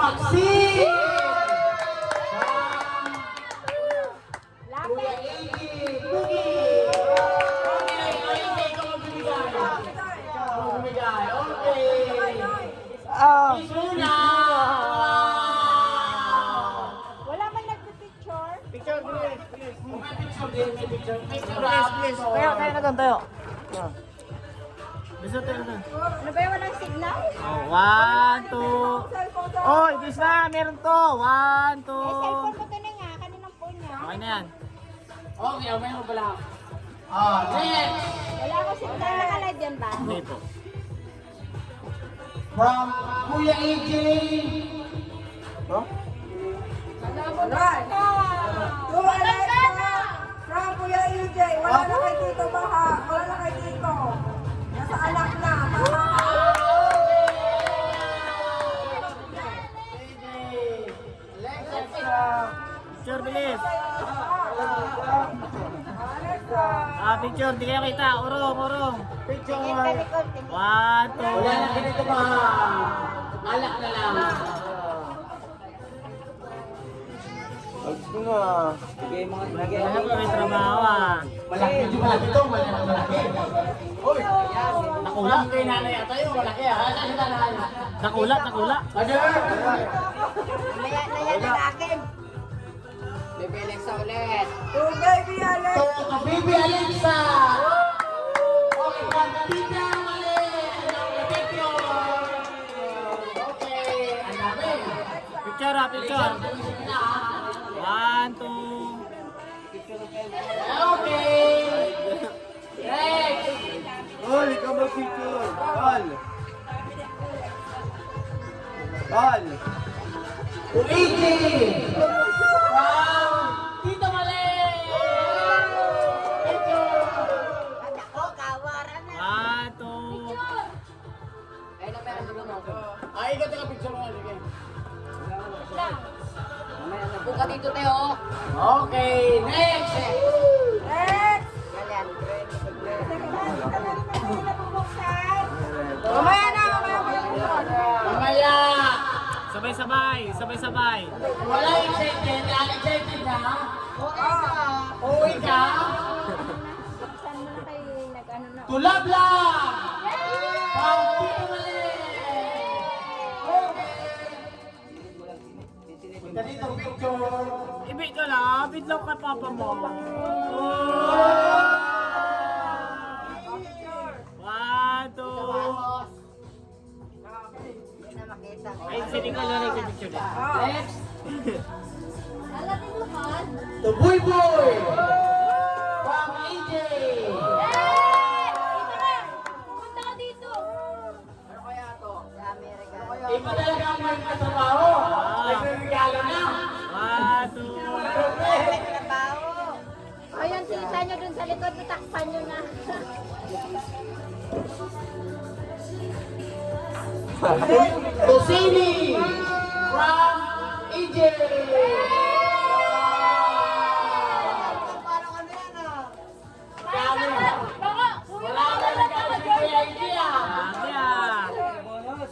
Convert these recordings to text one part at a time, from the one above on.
Maxine! Lapit. Boogie! Okay, ikaw magbibigay. Magbibigay, okay. Isuna! Wala man nagpipicture? Picture, please. May picture din, may picture. Picture, Please. Tayo na doon, tayo. Bisa tayo na doon. Ano ba yung walang signal? Oh, 1, 2. Oh, ibig na, meron to. 1, 2. Cellphone ko to na nga, kaninang phone niya. Okay na yan. Okay, mayroon pala. Next! Wala ako signal, nakalive yan ba? Hindi po. From Kuya AJ. From Kuya EJ, wala na kay Tito Baha, wala na kay Tito. Nasa anak na. Picture, bilis. Picture, di kayo kita. Urong. Picture. Talikod, tingin. 1, 2. Wala na ganito ba? Alak na lang. Kaya ko may trabaho ah. Malaki, di malaki to. Malaki. Uy, nakula. Kay nanay ata yun, malaki ah. Saan si nanay? Nakula. Mother! Naya na akin. To baby Alex. To Baby Alexa! Okay, pagkatita mali. Okay, ang dami. Picture. 1, 2. Okay. Next. Tol, ikaw mag-picture. Tol. Luigi. From Tito Mali. Picture. Ako, kawara na. 1, 2. Ay, ikaw taga picture mo. Sige. Buka dito tayo. Okay, next. Next. Yan. Mamaya. Mamaya. Sabay. Wala excited. Excited na. Uwi ka. Saan mo na kayo nag-ano na? Tulab lang. From Tito Mali. Okay. Punta dito picture. Ibig ka lang. Bidlaw kay papa mo. 1, 2. Hindi na makita. Ay, sini ka lang nag-picture din. Next. The Boy Boy. From AJ. Pumunta ka dito. Sa Amerika. Iba talaga ang may katrabaho. Nagre-regalo na. 1, 2. May trabaho. Ayun, sinita nyo dun sa likod, natakpan nyo na. Tosini. From AJ. Parang ano yan ah. Dami. Wala ka nagkakasin kay AJ ah. Dami ah.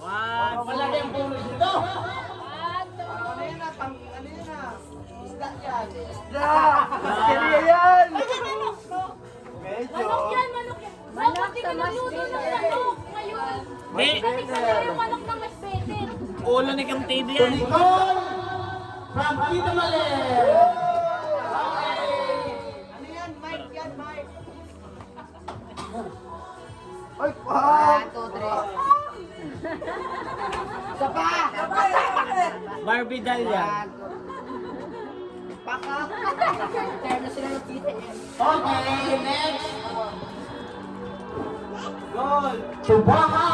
1, Malaki ang bonus dito. Ano yan ah, ano yan ah. Isda yan. Kaya yan. Manok yan. Manok Pati sa mas kinuluto ng better. manok ngayon. Di. Pati sa yung manok na mas better. Ulo ni Kang TV yan. Nicole. From Tito Mali. Ano yan, Mike yan, Mike. Ay, wow. 1, 2, 3. Isa pa. Barbie doll yan. Paka. Kaya na sila ng tita yan. Okay, next. Tol. Chubaha.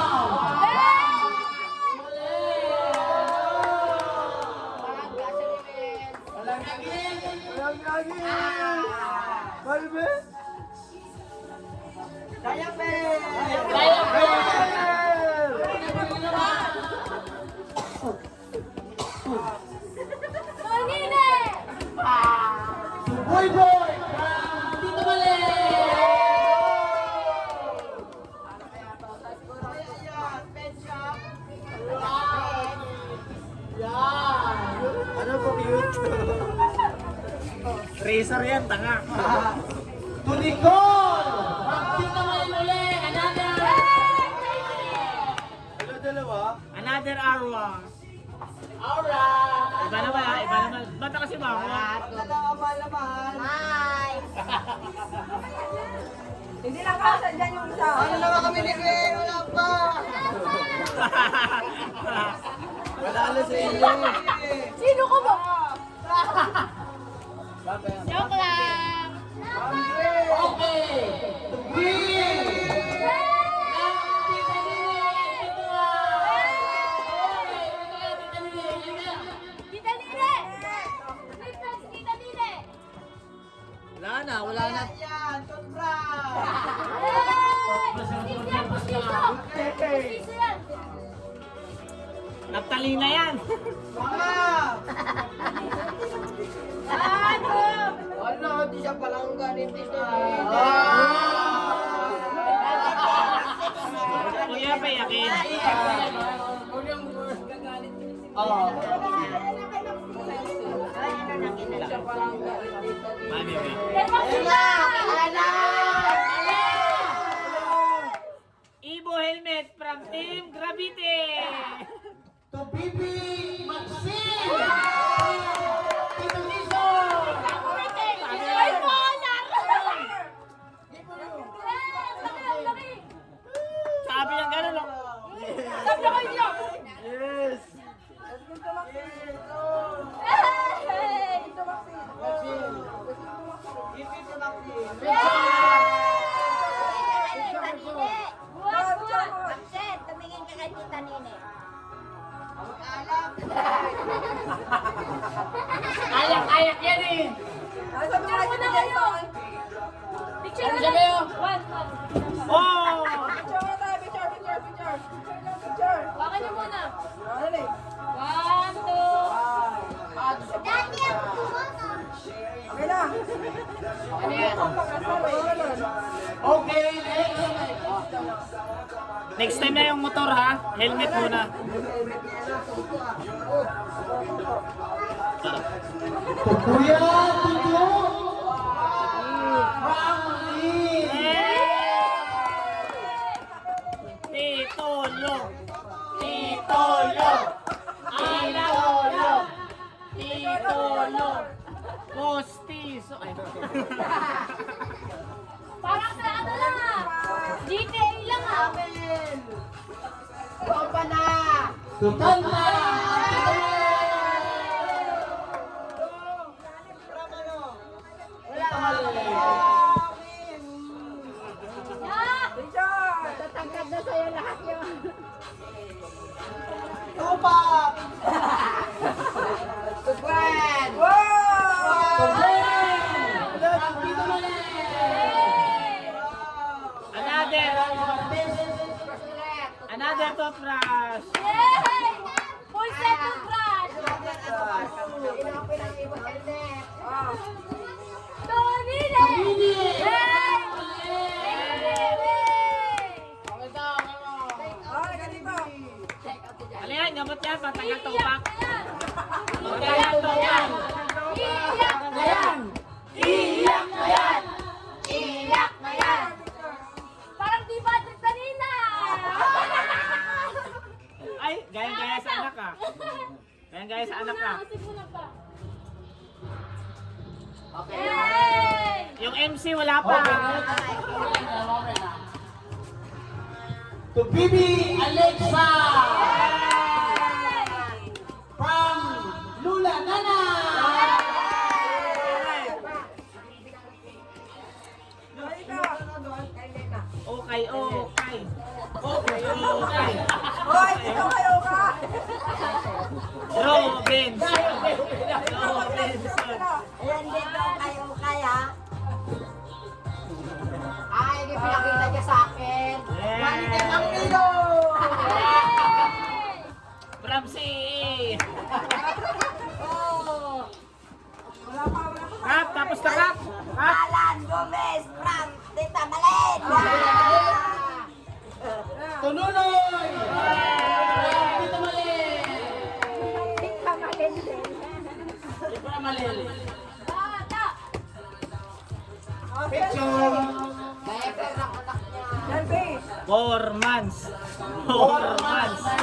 Walang naging. Walang lagi. Balbe. Kaya pe. Kaya ko. Manine! Boy Boy. From Tito Mali. Tracer yan, tanga. To Nicole! Dito mo yung uli! Another! Ano dalawa? Another Arwa. Aura! Iba naman, iba naman. Ba't na kasi bawat? Hi! Hindi lang kasya dyan yung isa. Ano naman kami ni Gwen? Wala pa! Wala na sa inyo. Sino ka ba? Joke lang. Okay! To be! Tita Nire! Tita Nire! Wala na, wala na. Pustiso yan! Pustiso! Pustiso yan! Naptalina yan. Ano, di siya palang ganit ito. Kuya, payakin. Oh. Mami, mami. Tembak sila! Ibo helmet from Team Gravite. To Bibi Maxine! Tito Niso! Ay, balar! Laki! Sabi ng gano'n, no? Sabi na kayo niya! Yes! Hey! Tita Nine. Buwan, buwan! Absent, tumingin ka kay Tita Nine. Ayak-ayak yan eh! Ay, sabi mo Picture kayo muna kayo! Picture Ano muna! sabi mo? One. Oh! Picture muna tayo, picture. Picture. Wakan niyo muna. Dali. 1, 2. Dati ang pumoto. Okay na. Ano yan? Okay. Okay, next! Next time na yung motor, ha? Helmet muna. To Kuya Tito! Family! Titolo! Titolo! Titolo! Titolo! Postiso! Ay, Parang sa ano lang ah. GTA lang ah. To Tanta! Ah! Picture. Tatangkad na sa'yo lahat yun. Tupak! Wow! To Glenn! Tito Mali! Another toothbrush! Yay! Full set of brush! Tonine! Yay! Ay, ganito. Ano yan? Gamot yan? Patagal tupak? Iyak na yan! Iyak na yan! Iyak na yan! Iyak na yan! Parang di Patrick kanina! Ay, gaya-gaya sa anak, ah. Gaya-gaya sa anak, ah. Siguna pa. Okay. Yay! Yung MC wala pa. To Bibi Alexa! From Lula Nana! Okay, okay. Okay, okay. Hoy, dito kayo ka. Robinson. Ayan dito kayo kaya. Ay, hindi pinakita niya sa akin. Yeah. From CE. Rap, tapos na rap. Rap. Alan Gomez from Tita Malin. To Nunoy! Tito Mali! Tita Malin din. Tito Mali! Bata! Picture. Yan, babe. 4 months. 4 months. 4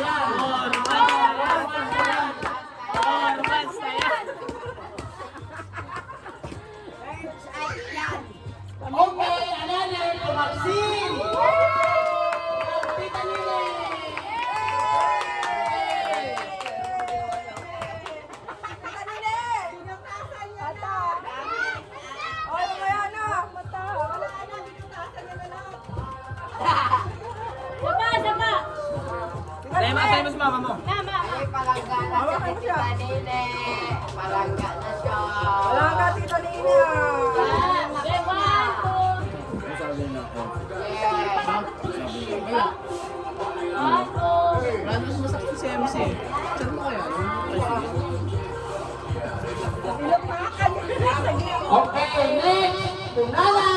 months na yan. 4 months na yan. Okay, another to Maxine. Tita Nene. Kanina. Mata. Ay, kaya na. Mata. Wala na. Binutasan niya na lang. Saba! Tayo mo sa mama mo. Tama! Hawakan mo siya. Palangga na siya. Wala ka, Tita Nina. Okay, 1, 2. Si MC. Pilupakan niya na sa gilid. Okay, next. Tunala.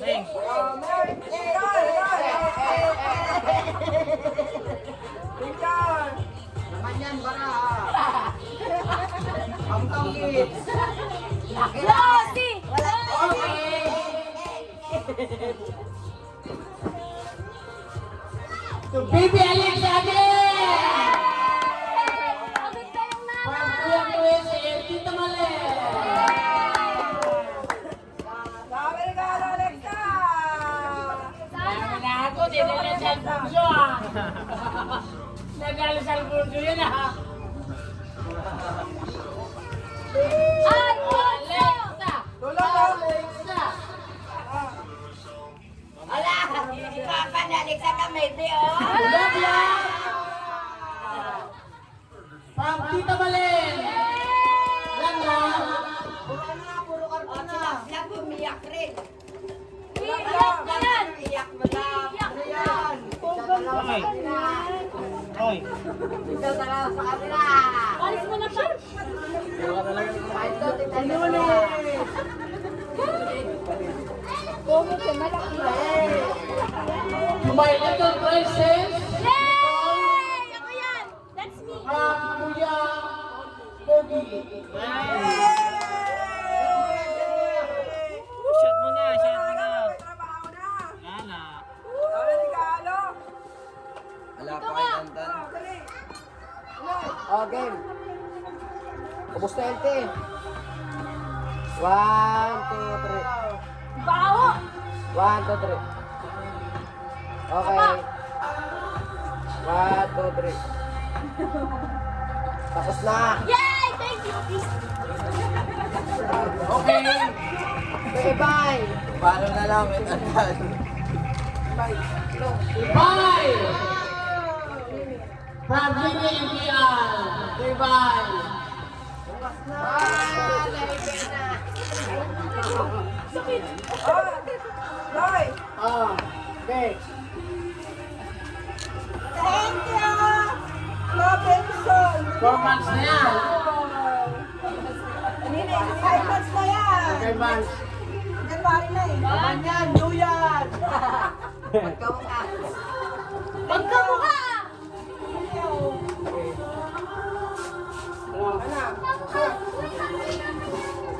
Ning. Picture. Naman yan, bara. Ang tangkit. Lodi! To Bibi Alexa again. Agad kayong From nama! Kuya Luis and Tita Male. Sabi ni Galo, Alexa. Dami na ako, dinala sa Alfonso ah. Nadala sa Alfonso yun ah. Alfonso! Tulog ka. Alexa. Love lang. From Tita Malen. Lang lang. Iiyak na yan! Iiyak mo yan! Oy. Oy. Alis mo na pa! To my little princess. Yay! Ako yan! That's me! From Kuya Pogi. Shot mo na, shot mo na. May trabaho na. Lala. Sabi ni Galo. Wala pa kayo tantan. Dali. Oh, game. Kumusta LT? 1, 2, 3. Baho! 1, 2, 3. Okay. 1, 2, 3. Tapos na. Yay! Thank you! Okay. Okay, bye. Paano na lang, may tantan. Bye. From Bibi and Kian. Goodbye. Loy. Okay. Thank you. Robinson. 4 months na yan. Kanina, 5 months na yan. 5 months. January na eh. Naman yan, duyan. Magkamukha!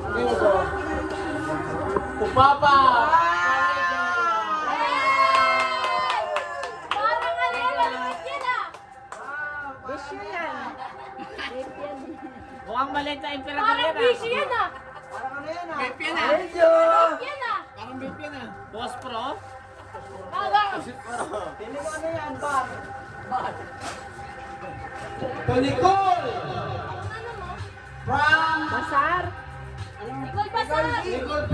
Sino to? Upapa. Parang ano yan, maluwit yan ah! Mukhang maliit na emperador Parang yan busy yan ah! Medyo. Yan ah! Parang beef yan ah. Boss Pro? Parang! Pili ko ano yan, bar. To Nicole. From Nicole Basar! Nicole P.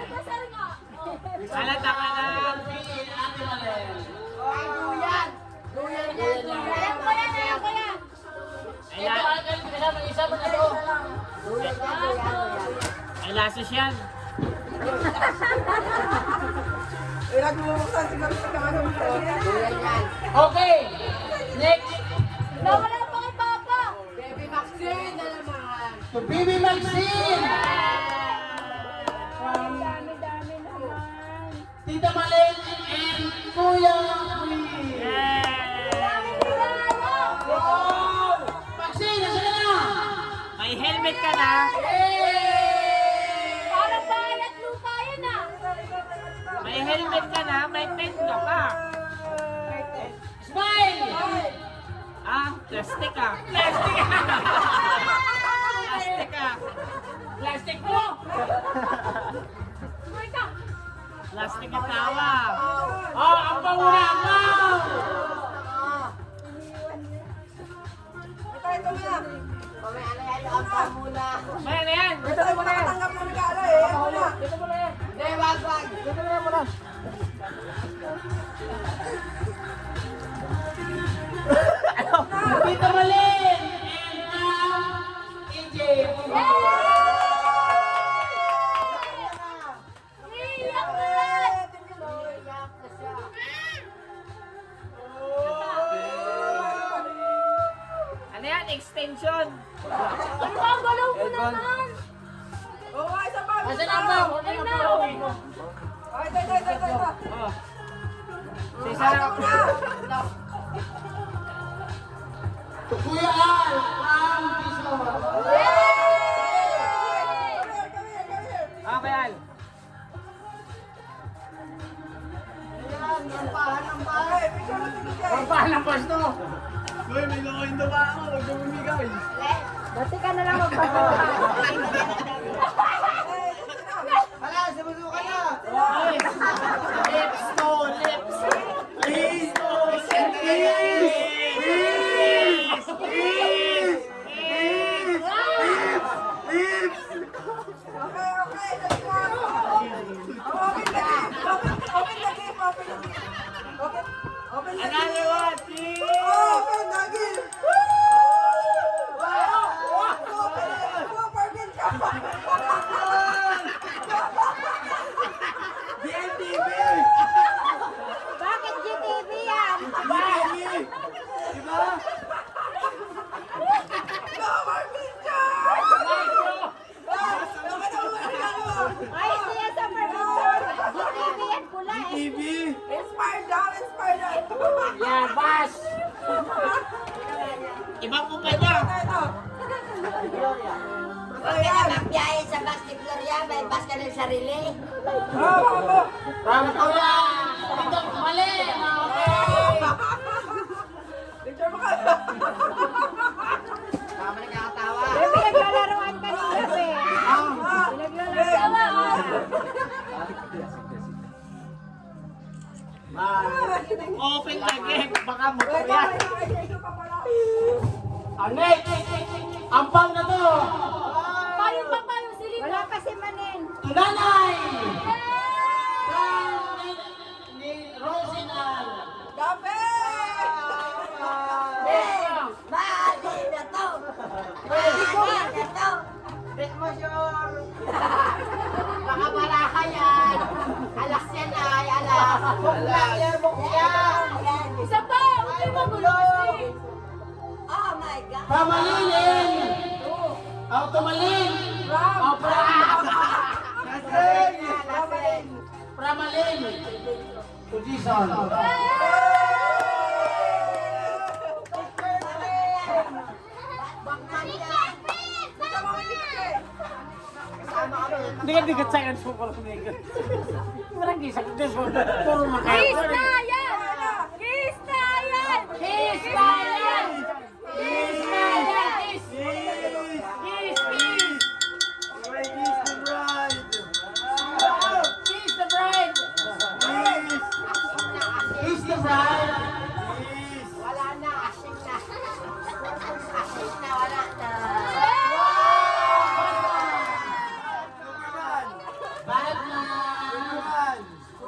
Basar nga! Halata ka na. Ate Malen. Alam ko yan! Ay, ay lasos yan. Eh, nagmumuksan siguro sa kamano. Okay. Next. Nawala pa kay Papa! To Bibi Maxine. Dami-dami naman. Tita Malen and helmet ka na. Parang bahay at lupa yan ah. May helmet ka na, may pen ka pa. Smile! Ah, plastic ka. Plastic ka. Plastic ka. Plastic mo! Teka. Plastic ka tawa. Oh, ang panguna, ang pang! Ito na. Mamaya na yan, ang pamuna. May ano yan? Ito na makatanggap ng regalo eh. Ito na. Hindi, wag. Dito Malin! And EJ! Iiyak na yan. Ano yan? Extension. Ano ba ang galaw ko naman? Oo, isa pa. Asa na ba? Ayun na. Oh, ito. Oh. So, isa lang. To Kuya Al! Ang piso! Okay, Al. Okay, picture natin ni Jay. Ang pahan ng pasto! Uy, may lukoy na ba ako? Huwag ka bumigay. Dati ka na lang magpagawa. Hala, sinusuka na. Lips to lips! Please, no. Okay, dali mo. Open the gift. Open the gift. Open the gift. Another one, please. Open the gift. Open it. Super gift ka. DNTV. Bakit GTV yan? Diba? Super picture. Ay, hindi yan sa picture. GTV yan pula eh. TV. Inspired daw. Yeah, bas! Ibang kumpanya. Ito. Huwag ka na magbiyahe sa bus ni Gloria, may bus ka ng sarili. From Kuya! Dito Malin! Okay! Picture mo ka. Tama nagkakatawa. May pinaglalaroan ka ng gabi. Pinaglalaroan. Open the gate. Baka motor yan. Ang next! Ang pang na to! Payong pa payong silip. Wala pa si Manin. Nanay! From ni Rosinal! Gabi! Mali na to. Mali na to. Desmotion. Baka malaka yan. Alas yan ay, alas. Buklang yan, buklang. Isa pa. Huwag mo magulo kasi. Oh my God. From Malinin! Automalin! Oh, from Malin! Position! Hindi ka digat sa kanso ko lang nigga. Marang gisag din po. Puro makayo. Kiss na yan. Kiss na yan. Kiss na yan! Kiss na yan! Kiss! Kiss! Kiss! Kiss the bride! Kiss the bride! Wala na, asing na. Asing na, wala na. Batman!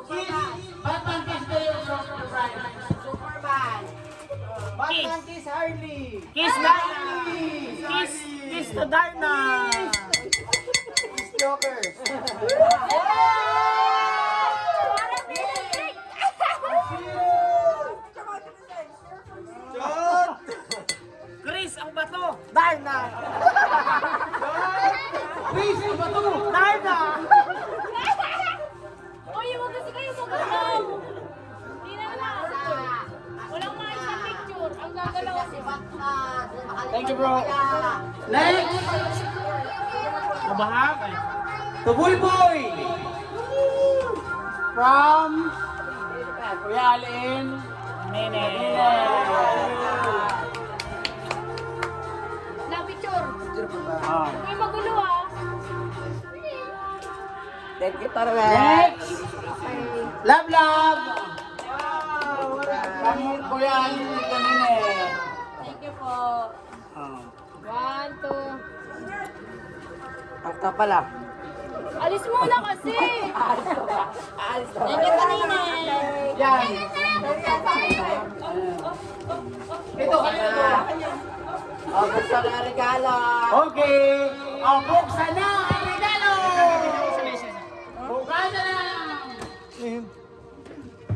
Kiss! Batman kiss the bride! Superman. Batman kiss Harley. Kiss Darna! Kiss to Darna! Kiss Joker. Parang music. Chris, ang bato! Darna! Chris! Ang bato! Darna! Uy, huwag kasi kayo magalaw. Hindi na lang. Walang maayos na picture. Ang gagalaw. Thank you, bro. Next! Mabahag. Tuboy Boy! From Kuya Alin. Nene. Na picture. Ah. May magulo ah. Thank you, Torwell. Next! Love, love! From Kuya Alin kanina. Thank you po. Ah. 1, 2. Akta pala. Alis muna kasi. Thank you kanina. Yan. Ito kanina. O, gusto na regalo. Okay. O, buksan na ang regalo! Buksan na!